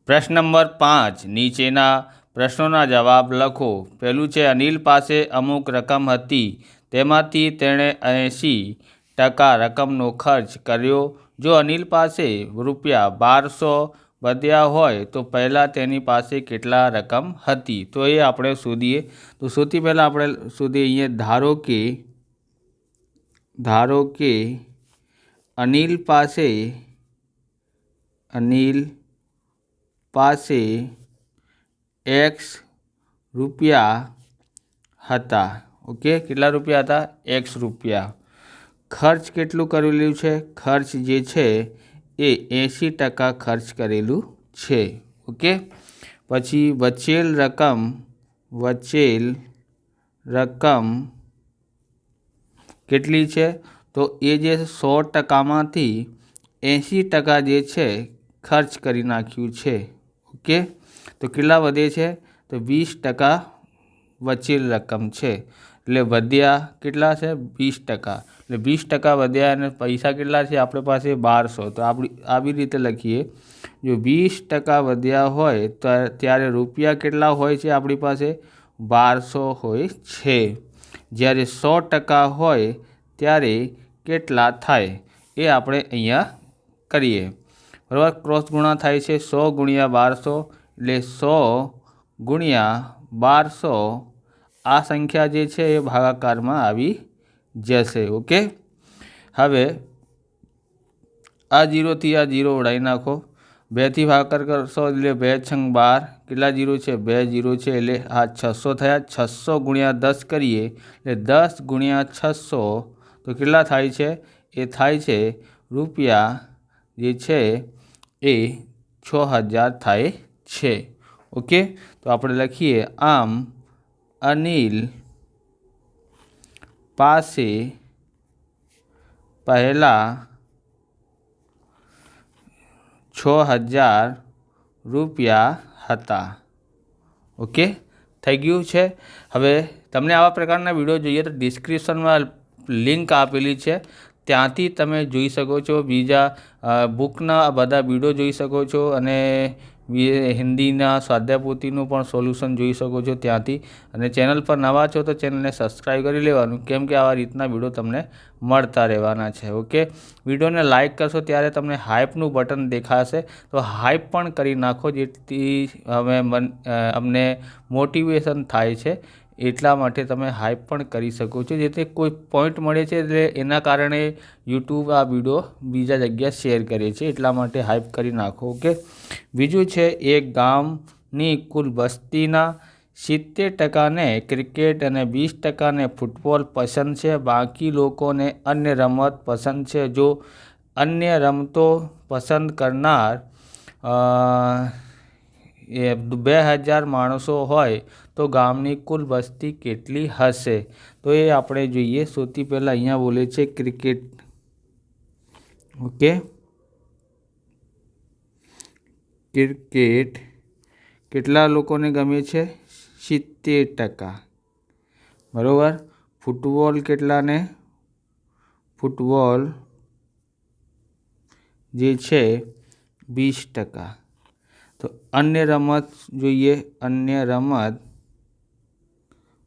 प्रश्न नंबर 5 नीचेना प्रश्नोना जवाब लखो। पहलू है अनिल पासे अमुक रकम हती तेमांथी तेणे 80% रकमनो खर्च कर्यो। जो अनिल पासे रुपया 1200 વધ્યા હોય તો પહેલાં તેની પાસે કેટલા રકમ હતી તો એ આપણે શોધીએ। તો સૌથી પહેલાં આપણે શોધીએ અહીંયા ધારો કે અનિલ પાસે एक्स રૂપિયા હતા। ઓકે, કેટલા રૂપિયા હતા? एक्स રૂપિયા। ખર્ચ કેટલું કરેલું છે? ખર્ચ જે છે એ 80% ખર્ચ કરેલું છે। ઓકે, પછી વચેલ રકમ કેટલી છે? તો એ જે 100%માંથી 80% જે છે ખર્ચ કરી નાખ્યું છે। ઓકે, તો કેટલા વધે છે? તો 20% વચેલ રકમ છે, એટલે વધ્યા કેટલા છે? 20%। એટલે 20% વધ્યા અને પૈસા કેટલા છે આપણી પાસે? 1200। તો આવી રીતે લખીએ, જો 20% વધ્યા હોય તો ત્યારે રૂપિયા કેટલા હોય છે આપણી પાસે? 1200 હોય છે। જ્યારે 100% હોય ત્યારે કેટલા થાય એ આપણે અહીંયા કરીએ, બરાબર। ક્રોસ ગુણા થાય છે 100 ગુણ્યા 1200, એટલે 100 ગુણ્યા 1200 આ સંખ્યા જે છે એ ભાગાકારમાં આવી જશે। ઓકે, હવે આ 0થી આ 0 ઉડાવી નાખો, 2થી ભાગાકાર કરશો એટલે 2 છંગ 12, કેટલા 0 છે? 2 0 છે, એટલે આ 600 થયા। 600 ગુણ્યા 10 કરીએ એટલે 10 ગુણ્યા 600 તો કેટલા થાય છે? એ થાય છે રૂપિયા જે છે એ 6000 થાય છે। ઓકે, તો આપણે લખીએ, આમ અનિલ પાસે પહેલા 6000 રૂપિયા હતા। ઓકે, થઈ ગયું છે। હવે તમને આવા પ્રકારના વિડીયો જોઈએ તો ડિસ્ક્રિપ્શનમાં લિંક આપેલી છે, ત્યાંથી તમે જોઈ શકો છો। બીજા બુકના બધા વિડીયો જોઈ શકો છો અને હિન્દીના સ્વાધ્યાય પોથીનું પણ સોલ્યુશન જોઈ શકો છો ત્યાંથી। અને ચેનલ પર નવા છો તો ચેનલને સબસ્ક્રાઈબ કરી લેવાનું, કેમ કે આવા રીતના વિડીયો તમને મળતા રહેવાના છે। ઓકે, વિડીયોને લાઇક કરશો ત્યારે તમને હાઇપનું બટન દેખાશે, તો હાઇપ પણ કરી નાખો, જેથી અમને મોટિવેશન થાય છે। એટલા માટે તમે હાઇપ પણ કરી શકો છો, જેથી કોઈ પોઈન્ટ મળે છે એટલે એના કારણે યુટ્યુબ આ વિડીયો બીજા જગ્યાએ શેર કરે છે, એટલા માટે હાઇપ કરી નાખો। ઓકે, બીજું છે એક ગામની કુલ વસ્તીના 70%ને ક્રિકેટ અને 20%ને ફૂટબોલ પસંદ છે, બાકી લોકોને અન્ય રમત પસંદ છે। જો અન્ય રમતો પસંદ કરનાર 2000 માણસો હોય તો ગામની કુલ વસ્તી કેટલી હશે? તો એ આપણે જોઈએ। સૌથી પહેલાં અહીંયા બોલે છે ક્રિકેટ। ઓકે, ક્રિકેટ કેટલા લોકોને ગમે છે? 70%, બરાબર। ફૂટબોલ કેટલાને? ફૂટબોલ જે છે 20%। તો અન્ય રમત જોઈએ, અન્ય રમત,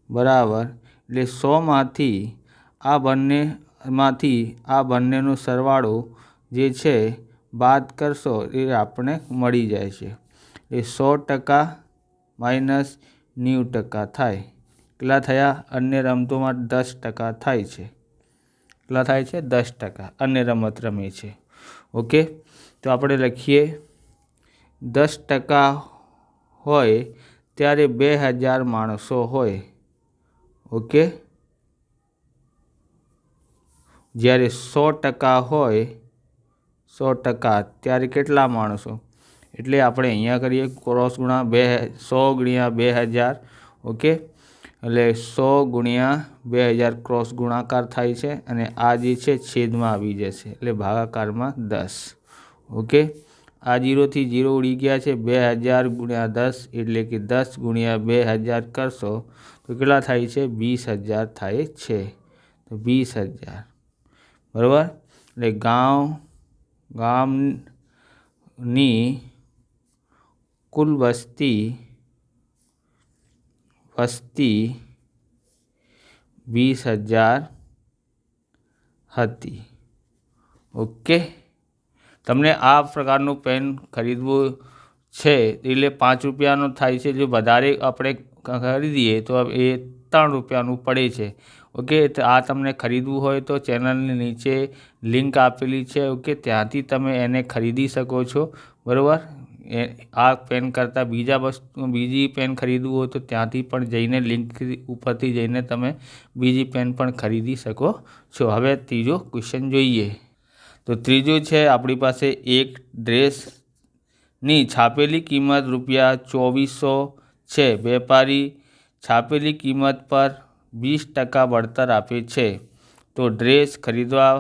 બરાબર, એટલે 100માંથી આ બંનેનો સરવાળો જે છે બાદ કરશો એ આપણે મળી જાય છે, એ 100% માઇનસ 90% થાય। કેટલા થયા? અન્ય રમતોમાં 10% થાય છે। કેટલા થાય છે? 10% અન્ય રમત રમે છે। ઓકે, તો આપણે લખીએ 10% હોય ત્યારે 2000 માણસો હોય। ઓકે, જ્યારે 100% હોય 100% ત્યારે કેટલા માણસો? એટલે આપણે અહીંયા કરીએ ક્રોસ ગુણા 100 ગુણ્યા 2000। ઓકે, એટલે 100 ગુણ્યા 2000 ક્રોસ ગુણાકાર થાય છે અને આ જે છે છેદમાં આવી જશે, એટલે ભાગાકારમાં 10। ઓકે, આ 0થી 0 ઉડી ગયા છે, 2000 ગુણ્યા 10 એટલે કે 10 ગુણ્યા 2000 કરશો તો કેટલા થાય છે? 20000 થાય છે। તો 20000, બરાબર। એટલે ગામની કુલ વસ્તી 20,000 હતી। ઓકે, તમને આ પ્રકારનું પેન ખરીદવું છે એટલે 5 રૂપિયાનો થાય છે। જો વધારે આપણે ખરીદીએ તો એ 3 રૂપિયાનું પડે છે। ઓકે, તો આ તમને ખરીદવું હોય તો ચેનલની નીચે લિંક આપેલી છે। ઓકે, ત્યાંથી તમે એને ખરીદી શકો છો, બરાબર। આ પેન કરતાં બીજી પેન ખરીદવું હોય તો ત્યાંથી પણ જઈને લિંક ઉપરથી જઈને તમે બીજી પેન પણ ખરીદી શકો છો। હવે ત્રીજો ક્વેશ્ચન જોઈએ। તો ત્રીજું છે આપણી પાસે એક ડ્રેસની છાપેલી કિંમત ₹2400 છે। વેપારી છાપેલી કિંમત પર 20% વળતર આપે છે, તો ડ્રેસ ખરીદવા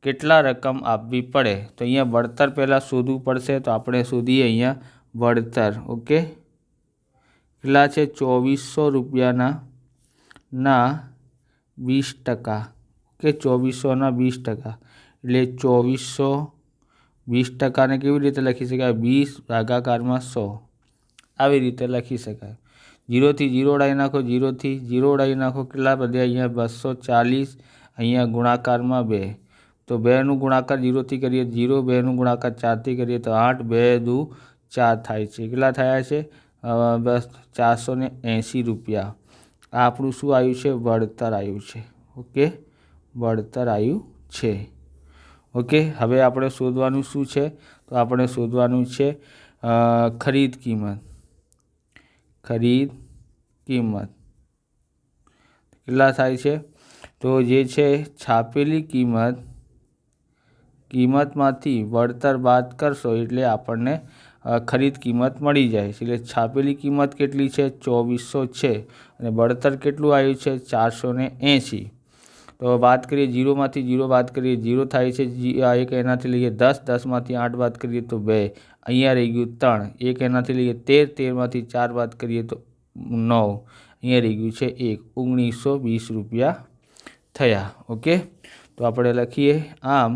કેટલા રકમ આપવી પડે? તો અહીંયા વળતર પહેલાં શોધવું પડશે, તો આપણે શોધીએ અહીંયા વળતર। ઓકે, કેટલા છે? ₹2400 ના 20%। ઓકે, 2400 20% એટલે 2400 20%ને કેવી રીતે લખી શકાય? 20 / 100 આવી રીતે લખી શકાય। 0 થી 0 ઉડાવી નાખો, 0 થી 0 ઉડાવી નાખો, કેટલા વધ્યા? અહીંયા 240, અહીંયા ગુણાકારમાં 2, તો 2નું ગુણાકાર 0 થી કરીએ 0, 2નું ગુણાકાર 4 થી કરીએ તો 8, 2 દુ 4 થાય છે। કેટલા થયા છે? બસ ₹480। આ આપણું શું આવ્યું છે? વળતર આવ્યું છે। ઓકે, વળતર આવ્યું છે। ઓકે, હવે આપણે શોધવાનું શું છે? તો આપણે શોધવાનું છે ખરીદ કિંમત। ખરીદ કિંમત કેટલા થાય છે? તો જે છે છાપેલી કિંમતમાંથી વળતર બાદ કરશો એટલે આપણને ખરીદ કિંમત મળી જાય છે। એટલે છાપેલી કિંમત કેટલી છે? 2400 છે અને વળતર કેટલું આવ્યું છે? 480। તો બાદ કરીએ 0માંથી 0 બાદ કરીએ 0 થાય છે, એક એનાથી લઈએ 10, 10માંથી 8 બાદ કરીએ તો 2, અહીંયા રહી ગયું 3, એક એનાથી લઈએ 13, 13માંથી 4 બાદ કરીએ તો 9, અહીંયા રહી ગયું છે 1, ₹1920 થયા। ઓકે, તો આપણે લખીએ આમ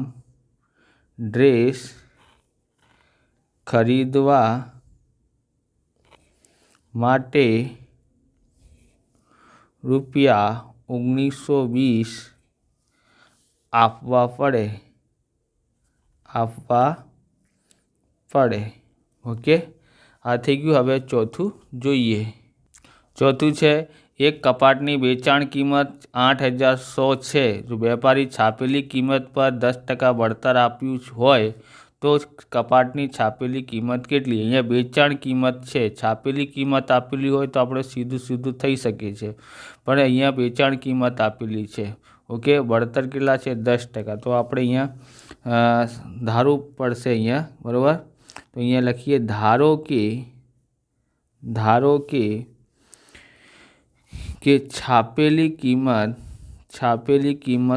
ડ્રેસ ખરીદવા માટે ₹1920 આપવા પડે। ઓકે, આ થઈ ગયું। હવે ચોથું જોઈએ। ચોથું છે એક કપાટની વેચાણ કિંમત 8100 છે। જો વેપારી છાપેલી કિંમત પર 10% વળતર આપ્યું હોય તો કપાટની છાપેલી કિંમત કેટલી? અહીંયા વેચાણ કિંમત છે, છાપેલી કિંમત આપેલી હોય તો આપણે સીધું થઈ શકે છે, પણ અહીંયા વેચાણ કિંમત આપેલી છે। ઓકે, વળતર કેટલા છે? 10%। તો આપણે અહીંયા ધારવું પડશે અહીંયા, બરાબર। તો અહીંયા લખીએ ધારો કે છાપેલી કિંમત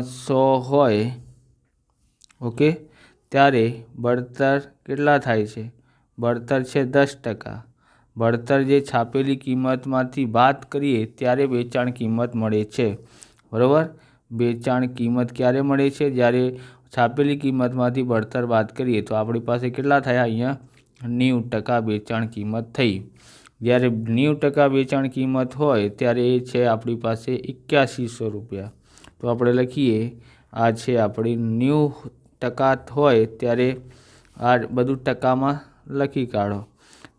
100 હોય, ઓકે, ત્યારે વળતર કેટલા થાય છે? વળતર છે 10%। વળતર જે છાપેલી કિંમતમાંથી બાદ કરીએ ત્યારે વેચાણ કિંમત મળે છે, બરાબર। વેચાણ કિંમત ક્યારે મળે છે? જ્યારે છાપેલી કિંમતમાંથી વળતર બાદ કરીએ તો આપણી પાસે કેટલા થયા? અહીંયા 90% વેચાણ કિંમત થઈ। જ્યારે 90% વેચાણ કિંમત હોય ત્યારે એ છે આપણી પાસે ₹8100। તો આપણે લખીએ આ છે આપણી 90% હોય ત્યારે આ બધું ટકામાં લખી કાઢો,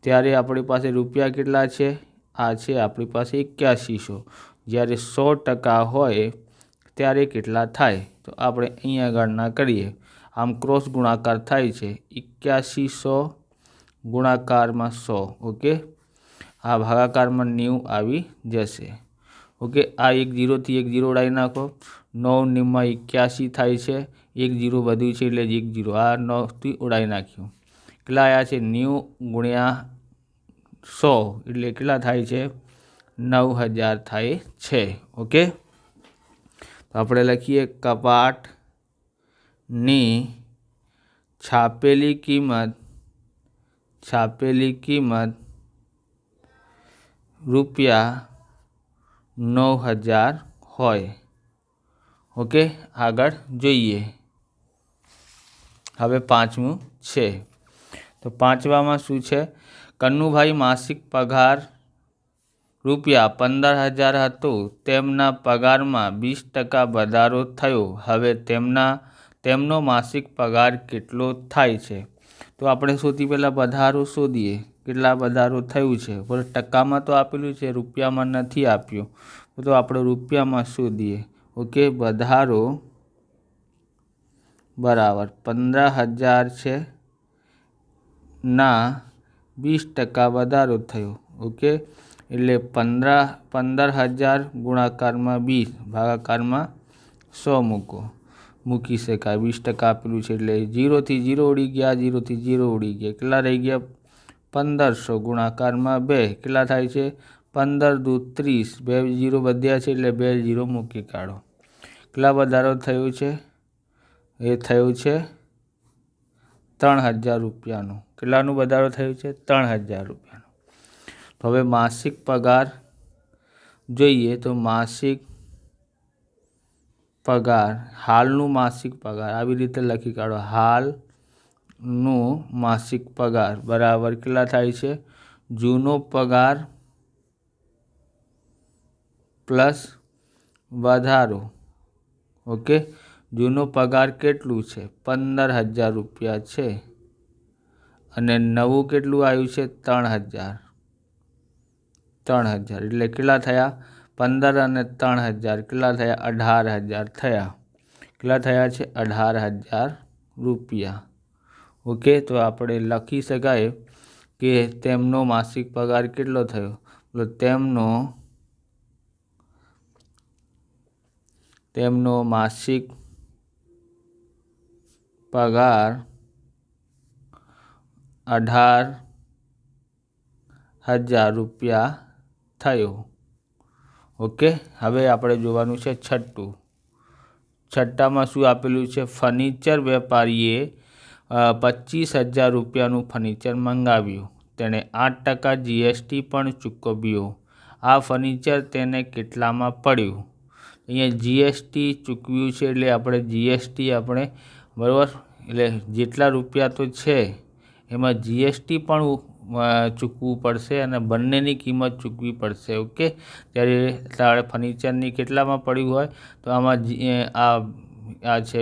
ત્યારે આપણી પાસે રૂપિયા કેટલા છે? આ છે આપણી પાસે 8100। જ્યારે 100% હોય ત્યારે કેટલા થાય? તો આપણે અહીંયા ગણના કરીએ। આમ ક્રોસ ગુણાકાર થાય છે, 8100 ગુણાકારમાં 100। ઓકે, આ ભાગાકારમાં 90 આવી જશે। ઓકે, આ 1 0 થી 1 0 ઉડાવી નાખો, 9 9 81 થાય છે, 1 0 વધ્યું છે એટલે 1 0, આ 9થી ઉડાવી નાખ્યું। કેટલા આવ્યા છે? 90 ગુણ્યા 100 એટલે કેટલા થાય છે? 9000 થાય છે। ઓકે, તો આપણે લખીએ કપાટની છાપેલી કિંમત ₹9000 હોય। ઓકે, આગળ જોઈએ। હવે પાંચમું છે, તો પાંચમામાં શું છે? કન્નુભાઈ માસિક પગાર રૂપિયા 15,000 હતો, તેમના પગારમાં 20% વધારો થયો, હવે તેમનો માસિક પગાર કેટલો થાય છે? તો આપણે સૌથી પહેલાં વધારો શોધીએ, કેટલા વધારો થયું છે, પણ ટકામાં તો આપેલું છે, રૂપિયામાં નથી આપ્યું, તો આપણે રૂપિયામાં શોધીએ. ઓકે, વધારો બરાબર 15,000 છે ના 20% વધારો થયો. ઓકે, એટલે 15,000 ગુણાકારમાં 20 ભાગાકારમાં 100 મૂકી શકાય. 20% આપેલું છે એટલે 0 થી 0 ઉડી ગયા, 0 થી 0 ઉડી ગયા, કેટલા રહી ગયા? 1500 ગુણાકારમાં 2 કેટલા થાય છે? 15 દુ 30, 2 0 વધ્યા છે એટલે 2 0 મૂકી કાઢો. કેટલા વધારો થયો છે? એ થયું છે 3,000 રૂપિયાનું. કેટલાનું વધારો થયું છે? 3,000 રૂપિયાનું. તો હવે માસિક પગાર જોઈએ, તો માસિક પગાર, હાલનું માસિક પગાર આવી રીતે લખી કાઢો. હાલનું માસિક પગાર બરાબર કેટલા થાય છે? જૂનો પગાર પ્લસ વધારો. ઓકે, જૂનો પગાર કેટલું છે? 15,000 રૂપિયા છે અને નવું કેટલું આવ્યું છે? 3,000. એટલે કેટલા થયા? 15 અને 3,000 કેટલા થયા? 18,000 થયા. કેટલા થયા છે? 18,000 રૂપિયા. ઓકે, તો આપણે લખી શકાય કે તેમનો માસિક પગાર કેટલો થયો? તો તેમનો માસિક પગાર 18,000 રૂપિયા થયો. ઓકે, હવે આપણે જોવાનું છે છઠ્ઠું. છઠ્ઠામાં શું આપેલું છે? ફર્નિચર વેપારીએ 25,000 રૂપિયાનું ફર્નિચર મંગાવ્યું, તેણે 8% GST પણ ચૂકવ્યો. આ ફર્નિચર તેને કેટલામાં પડ્યું? અહીંયા GST ચૂકવ્યું છે એટલે આપણે GST આપણે બરાબર, એટલે જેટલા રૂપિયા તો છે એમાં GST પણ ચૂકવવું પડશે અને બંનેની કિંમત ચૂકવવી પડશે. ઓકે, ત્યારે ફર્નિચરની કેટલામાં પડ્યું હોય તો આમાં આ છે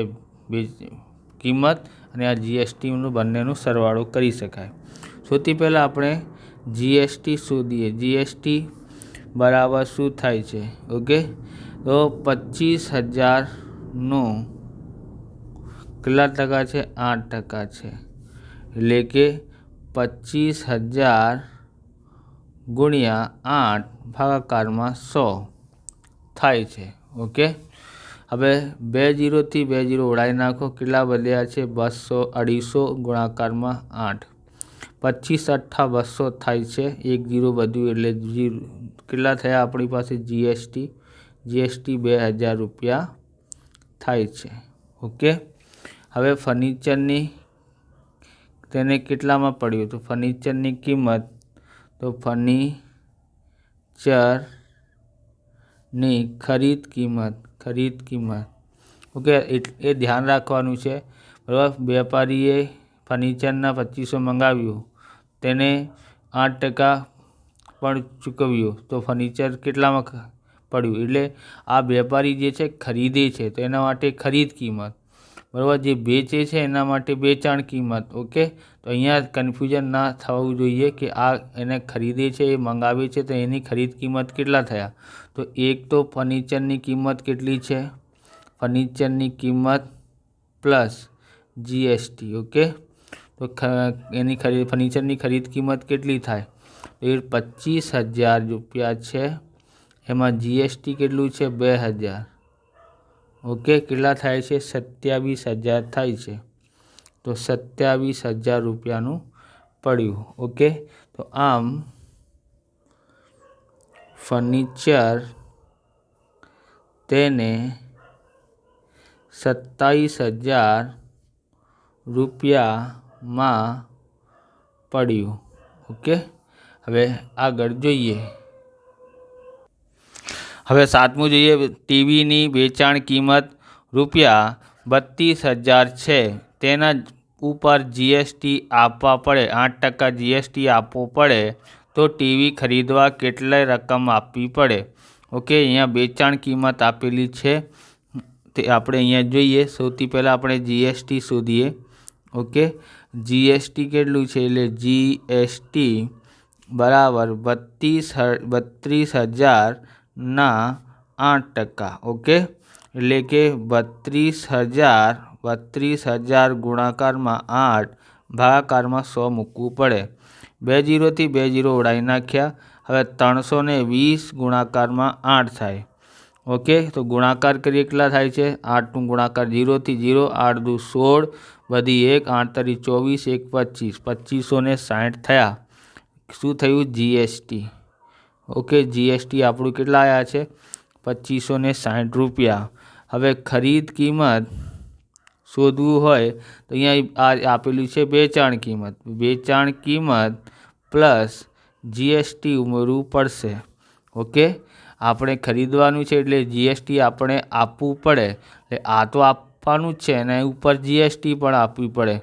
કિંમત અને આ GSTનું બંનેનું સરવાળો કરી શકાય. સૌથી પહેલાં આપણે GST શોધીએ. GST બરાબર શું થાય છે? ઓકે, તો 25,000નું કેટલા ટકા છે? 8% છે, એટલે કે 25,000 ગુણ્યા 8 ભાગાકારમાં 100 થાય છે. ઓકે, હવે 2 0 થી 2 0 ઉડાવી નાખો, કેટલા વધ્યા છે? 200 ગુણાકારમાં 8, 25 8 200 થાય છે. 1 0 વધ્યું એટલે 0. કેટલા થયા આપણી પાસે? GST 2,000 રૂપિયા થાય છે. ઓકે, હવે ફર્નિચરની તેને કેટલામાં પડ્યું? તો ફર્નિચરની કિંમત, તો ફર્નિચરની ખરીદ કિંમત. ઓકે, એ ધ્યાન રાખવાનું છે બરાબર. વેપારીએ ફર્નિચરના 2500 મંગાવ્યું, તેને 8% પણ ચૂકવ્યું, તો ફર્નિચર કેટલામાં પડ્યું? એટલે આ વેપારી જે છે ખરીદે છે તો એના માટે ખરીદ કિંમત બરાબર, જે વેચે છે એના માટે વેચાણ કિંમત. ઓકે, તો અહીંયા કન્ફ્યુઝન ના થવું જોઈએ કે આ એને ખરીદે છે, એ મંગાવે છે, તો એની ખરીદ કિંમત કેટલા થયા? તો એક તો ફર્નિચરની કિંમત કેટલી છે? ફર્નિચરની કિંમત પ્લસ GST. ઓકે, તો એની ફર્નિચરની ખરીદ કિંમત કેટલી થાય? એ 25,000 રૂપિયા છે, એમાં GST કેટલું છે? 2,000. ઓકે, કેટલા થાય છે? 27,000 થાય છે. તો 27,000 રૂપિયાનું પડ્યું. ઓકે, તો આમ ફર્નિચર તેને 27,000 રૂપિયામાં પડ્યું. ઓકે, હવે આગળ જોઈએ. હવે સાતમું જોઈએ. ટીવીની વેચાણ કિંમત રૂપિયા 32,000 છે, તેના ઉપર જીએસટી આપવા પડે, 8% જીએસટી આપવો પડે તો ટીવી ખરીદવા કેટલી રકમ આપવી પડે? ઓકે, અહીંયા વેચાણ કિંમત આપેલી છે તે આપણે અહીંયા જોઈએ. સૌથી પહેલાં આપણે જીએસટી શોધીએ. ઓકે, જીએસટી કેટલું છે? એટલે જીએસટી બરાબર 32,000ના 8%. ઓકે, એટલે કે 32,000 ગુણાકારમાં 8 ભાગાકારમાં 100 મૂકવું પડે. 2 0થી 2 0 ઉડાવી નાખ્યા. હવે 320 ગુણાકારમાં 8 થાય. ઓકે, તો ગુણાકાર કરીએ કેટલા થાય છે? 8નું ગુણાકાર 0થી 0, 8 દુ 16, વધી 1, 8 તરી 24, 1 25, 2560 થયા. શું થયું? જીએસટી. ઓકે, જીએસટી આપણું કેટલા આવ્યા છે? 2560 રૂપિયા. હવે ખરીદ કિંમત શોધવું હોય તો અહીંયા આપેલું છે વેચાણ કિંમત. વેચાણ કિંમત પ્લસ જીએસટી ઉમેરવું પડશે. ઓકે, આપણે ખરીદવાનું છે એટલે જીએસટી આપણે આપવું પડે. એટલે આ તો આપવાનું જ છે અને ઉપર જીએસટી પણ આપવી પડે.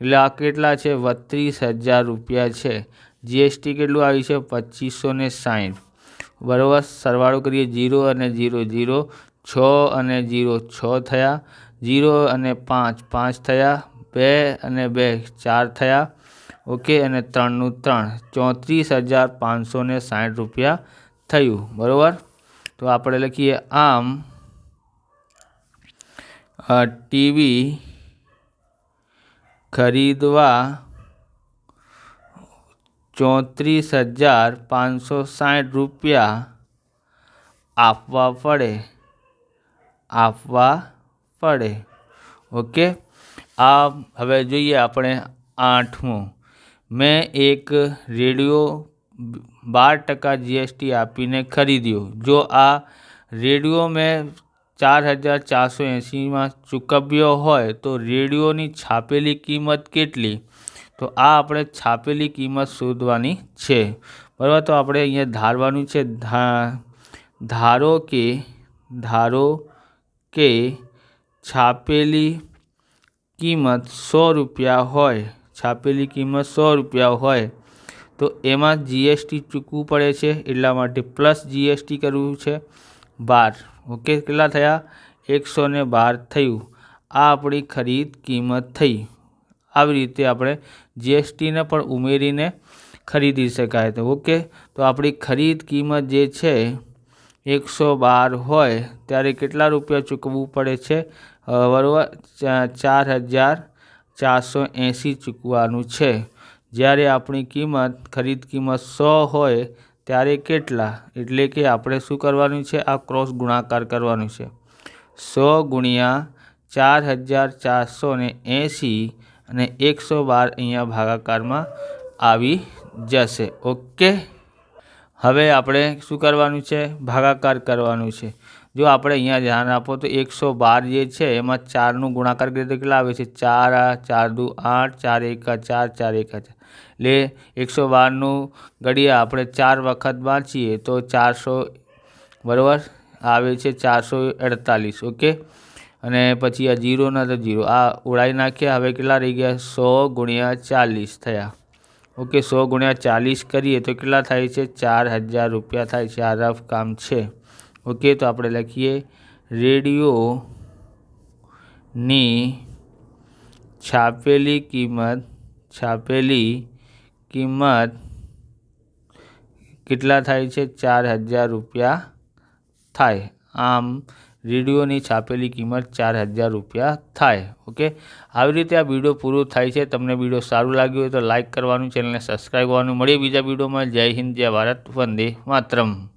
એટલે આ કેટલા છે? 32,000 રૂપિયા છે. જીએસટી કેટલું આવ્યું છે? 2560. બરાબર, સરવાળો કરીએ. 0 અને 0 0, 6 અને 0 6 થયા, 0 અને 5 5 થયા, 2 અને 2 4 થયા. ઓકે, અને 3નું 3, 34,560 રૂપિયા થયું. બરાબર, તો આપણે લખીએ આમ ટીવી ખરીદવા 34,560 રૂપિયા આપવા પડે. ઓકે, આ હવે જોઈએ આપણે 8મું. મેં એક રેડિયો 12% જીએસટી આપીને ખરીદ્યો. જો આ રેડિયો મેં 4,480માં ચૂકવ્યો હોય તો રેડિયોની છાપેલી કિંમત કેટલી? તો આ આપણે છાપેલી કિંમત શોધવાની છે. બરાબર, તો આપણે અહીંયા ધારવાનું છે. ધારો કે છાપેલી કિંમત 100 રૂપિયા હોય. છાપેલી કિંમત 100 રૂપિયા હોય તો એમાં જીએસટી ચૂકવવું પડે છે, એટલા માટે પ્લસ જીએસટી કરવું છે 12. ઓકે, કેટલા થયા? 112 થયું. આ આપણી ખરીદ કિંમત થઈ. આવી રીતે આપણે જીએસટીને પણ ઉમેરીને ખરીદી શકાય. તો ઓકે, તો આપણી ખરીદ કિંમત જે છે 112 હોય ત્યારે કેટલા રૂપિયા ચૂકવવું પડે છે? બરાબર, 4,480 ચૂકવવાનું છે. જ્યારે આપણી ખરીદ કિંમત 100 હોય ત્યારે કેટલા? એટલે કે આપણે શું કરવાનું છે? આ ક્રોસ ગુણાકાર કરવાનું છે. 100 ગુણ્યા 4,480 અને 112 અહીંયા ભાગાકારમાં આવી જશે. ઓકે, હવે આપણે શું કરવાનું છે? ભાગાકાર કરવાનું છે. જો આપણે અહીંયા ધ્યાન આપો તો 112 જે છે એમાં 4નું ગુણાકાર કરીએ તો કેટલા આવે છે? 4 4 દુ 8, 4 1 4, 4 1 4. એટલે 112નું ઘડિયા આપણે 4 વખત વાંચીએ તો 400 બરાબર આવે છે 448. ઓકે, અને પછી આ 0 ના તો 0, આ ઉડાવી નાખ્યા. હવે કેટલા રહી ગયા? 100 ગુણ્યા 40 થયા. ઓકે, 100 ગુણ્યા 40 કરીએ તો કેટલા થાય છે? 4,000 રૂપિયા થાય છે. આ રફ કામ છે. ઓકે, તો આપણે લખીએ રેડિયોની છાપેલી કિંમત કેટલા થાય છે? 4,000 રૂપિયા થાય. આમ રેડિયોની છાપેલી કિંમત 4,000 રૂપિયા થાય. ઓકે, આવી રીતે આ વિડીયો પૂરો થાય છે. તમને વિડીયો સારું લાગ્યું હોય તો લાઇક કરવાનું, ચેનલને સબસ્ક્રાઈબ કરવાનું. મળીએ બીજા વિડીયોમાં. જય હિન્દ, જય ભારત, વંદે માતરમ.